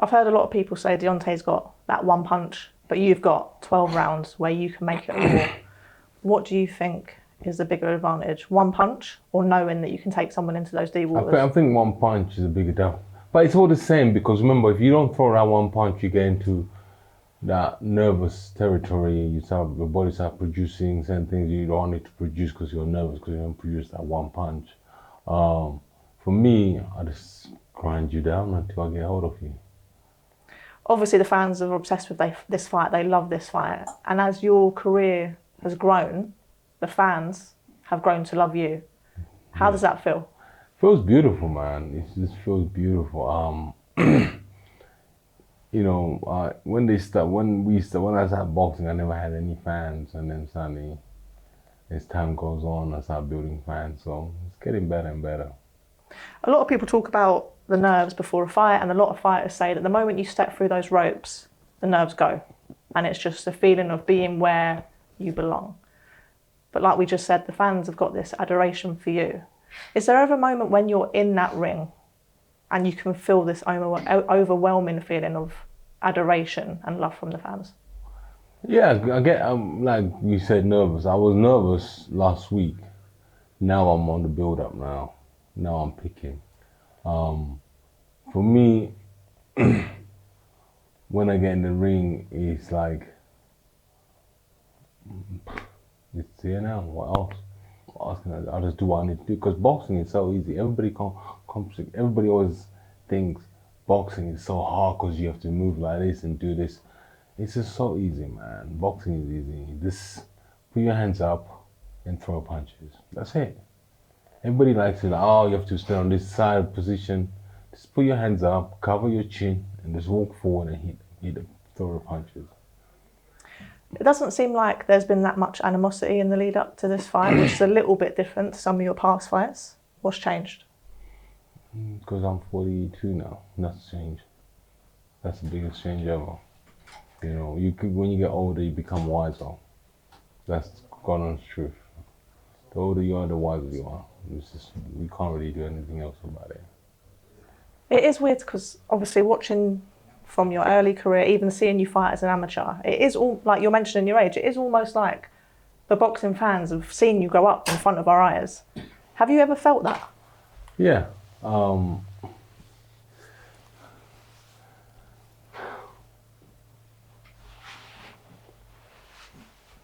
I've heard a lot of people say Deontay's got that one punch, but you've got 12 rounds where you can make it a war. What do you think is the bigger advantage? One punch or knowing that you can take someone into those deep waters? I think one punch is a bigger deal. But it's all the same because remember, if you don't throw that one punch, you get into that nervous territory. Your body starts producing certain things you don't need to produce because you're nervous because you don't produce that one punch. For me, I just grind you down until I get hold of you. Obviously, the fans are obsessed with this fight. They love this fight. And as your career has grown, the fans have grown to love you. How does that feel? Feels beautiful, man. It just feels beautiful. You know, when I started boxing, I never had any fans, and then suddenly, as time goes on, I start building fans. So it's getting better and better. A lot of people talk about the nerves before a fight, and a lot of fighters say that the moment you step through those ropes, the nerves go, and it's just a feeling of being where you belong. But like we just said, the fans have got this adoration for you. Is there ever a moment when you're in that ring and you can feel this overwhelming feeling of adoration and love from the fans? Yeah, I get, like you said, nervous. I was nervous last week. Now I'm on the build-up now. Now I'm picking. For me, when I get in the ring, it's like, it's here now. What else? What else can I do? I'll just do what I need to do. Because boxing is so easy. Everybody always thinks boxing is so hard because you have to move like this and do this. It's just so easy, man. Boxing is easy. Just put your hands up and throw punches. That's it. Everybody likes it. Oh, you have to stand on this side position. Just put your hands up, cover your chin, and just walk forward and throw the punches. It doesn't seem like there's been that much animosity in the lead up to this fight, which is a little bit different to some of your past fights. What's changed? Because I'm 42 now. That's changed. That's the biggest change ever. You know, when you get older, you become wiser. That's God honest truth. The older you are, the wiser you are. We can't really do anything else about it. It is weird because obviously watching from your early career, even seeing you fight as an amateur, it is all, like you're mentioning your age, it is almost like the boxing fans have seen you grow up in front of our eyes. Have you ever felt that? Yeah.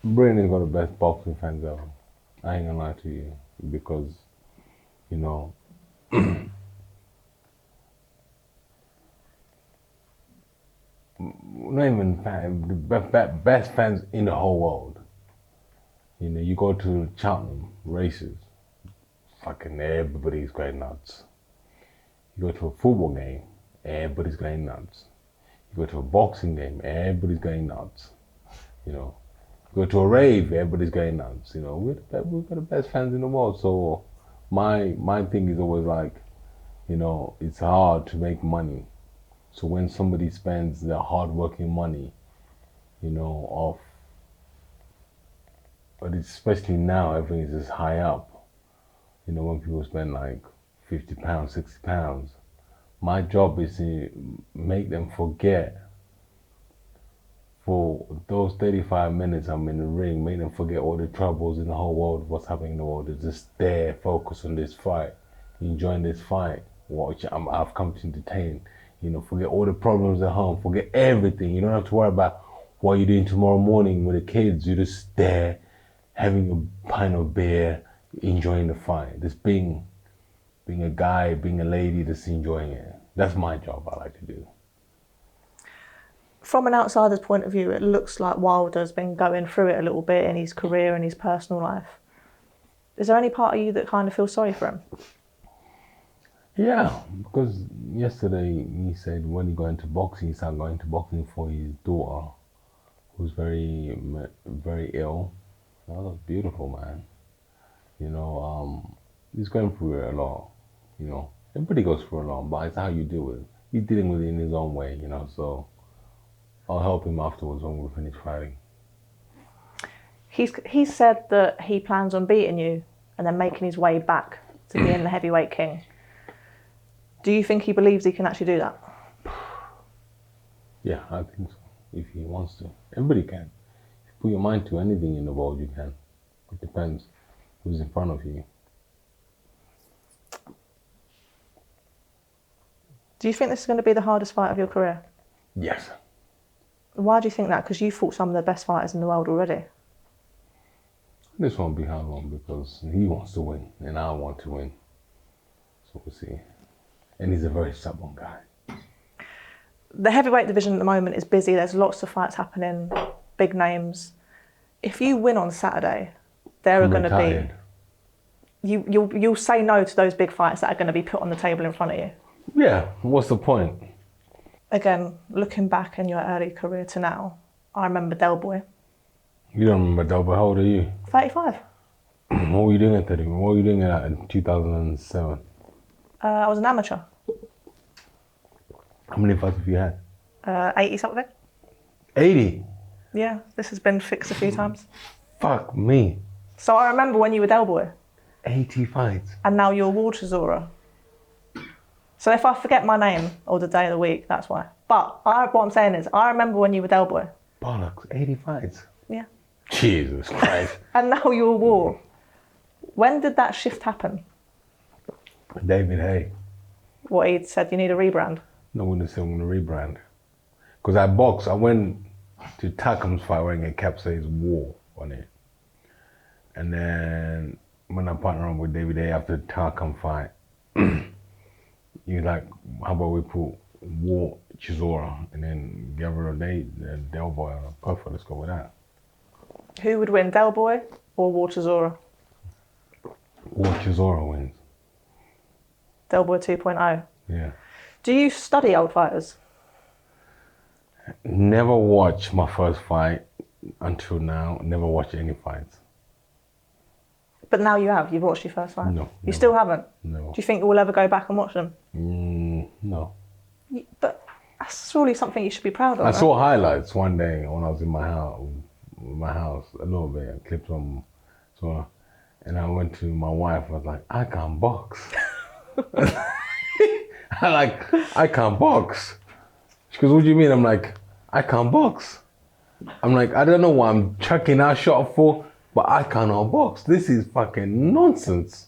Brandon's got the best boxing fans ever. I ain't gonna lie to you because, you know, not even the best fans in the whole world. You know, you go to Cheltenham races, fucking everybody's going nuts. You go to a football game, everybody's going nuts. You go to a boxing game, everybody's going nuts. You know, you go to a rave, everybody's going nuts. You know, we've got the best fans in the world. So my thing is always like, you know, it's hard to make money. So when somebody spends their hard-working money, you know, but especially now, everything is just high up. You know, when people spend like £50, £60, my job is to make them forget for those 35 minutes I'm in the ring, make them forget all the troubles in the whole world, what's happening in the world. They're just there, focus on this fight, enjoying this fight, which I've come to entertain. You know, forget all the problems at home, forget everything. You don't have to worry about what you're doing tomorrow morning with the kids. You're just there, having a pint of beer, enjoying the fight. Just being a guy, being a lady, just enjoying it. That's my job I like to do. From an outsider's point of view, it looks like Wilder's been going through it a little bit in his career and his personal life. Is there any part of you that kind of feels sorry for him? Yeah, because yesterday he said when he got into boxing, he started going to boxing for his daughter, who's very, very ill. That was beautiful, man. You know, he's going through it a lot. You know, everybody goes through a lot, but it's how you deal with it. He's dealing with it in his own way, you know, so I'll help him afterwards when we finish fighting. He's said that he plans on beating you and then making his way back to being the heavyweight king. Do you think he believes he can actually do that? Yeah, I think so. If he wants to. Everybody can. If you put your mind to anything in the world, you can. It depends who's in front of you. Do you think this is going to be the hardest fight of your career? Yes. Why do you think that? Because you fought some of the best fighters in the world already. This won't be hard one because he wants to win and I want to win. So we'll see. And he's a very stubborn guy. The heavyweight division at the moment is busy. There's lots of fights happening, big names. If you win on Saturday, there are going to be... You'll say no to those big fights that are going to be put on the table in front of you. Yeah, what's the point? Again, looking back in your early career to now, I remember Del Boy. You don't remember Del, but how old are you? 35. What were you doing at 30? What were you doing in 2007? I was an amateur. How many fights have you had? 80 something. 80? Yeah, this has been fixed a few times. Fuck me. So I remember when you were Del Boy. 80 fights. And now you're Chisora. So if I forget my name or the day of the week, that's why. But what I'm saying is, I remember when you were Del Boy. Bollocks, 80 fights. Yeah. Jesus Christ. And now you're War. When did that shift happen? David Hay. What he'd said, you need a rebrand. No one said I'm going to rebrand. Because I boxed, I went to Takum's fight wearing a cap says War on it. And then when I partnered up with David Hay after the Takum fight, he was like, how about we put War Chisora and then the other day, Del Boy. Perfect, let's go with that. Who would win, Del Boy or Chisora? War Chisora wins. Del Boy 2.0. Yeah. Do you study old fighters? Never watched my first fight until now. Never watched any fights. But now you have. You've watched your first fight. No. You never. still haven't? No. Do you think you will ever go back and watch them? No. But that's surely something you should be proud of. I saw highlights one day when I was in my house, a little bit, clips on, so, and I went to my wife. I was like, I can't box. I can't box. She goes, what do you mean? I'm like, I can't box. I'm like, I don't know what I'm chucking that shot for, but I cannot box. This is fucking nonsense.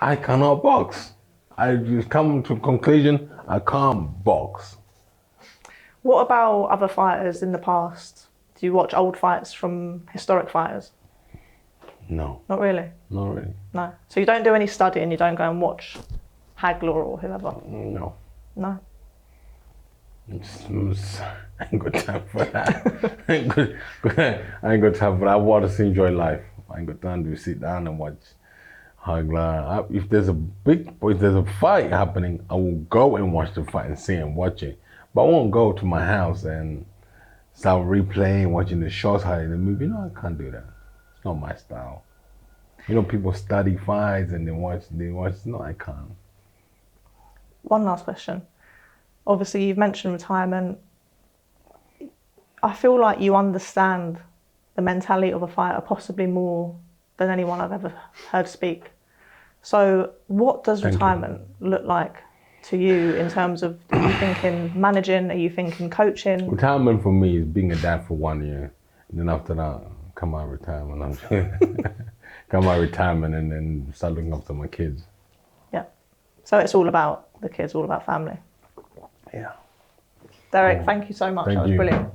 I cannot box. I just come to a conclusion, I can't box. What about other fighters in the past? Do you watch old fights from historic fighters? No. Not really? Not really. No. So you don't do any studying, you don't go and watch Hagler or whoever? No. No? I ain't got time for that. I ain't got time for that. I want to enjoy life. I ain't got time to sit down and watch Hagler. If there's a fight happening, I will go and watch the fight and see and watch it. But I won't go to my house and start replaying, watching the shots, how the movie. No, I can't do that. It's not my style. You know, people study fights and they watch. No, I can't. One last question. Obviously, you've mentioned retirement. I feel like you understand the mentality of a fighter possibly more than anyone I've ever heard speak. So what does retirement look like to you in terms of, are you thinking managing, are you thinking coaching? Retirement for me is being a dad for 1 year. And then after that, come out of retirement. Come out of retirement and then start looking after my kids. Yeah. So it's all about the kids, all about family. Yeah. Derek, thank you so much. That was brilliant.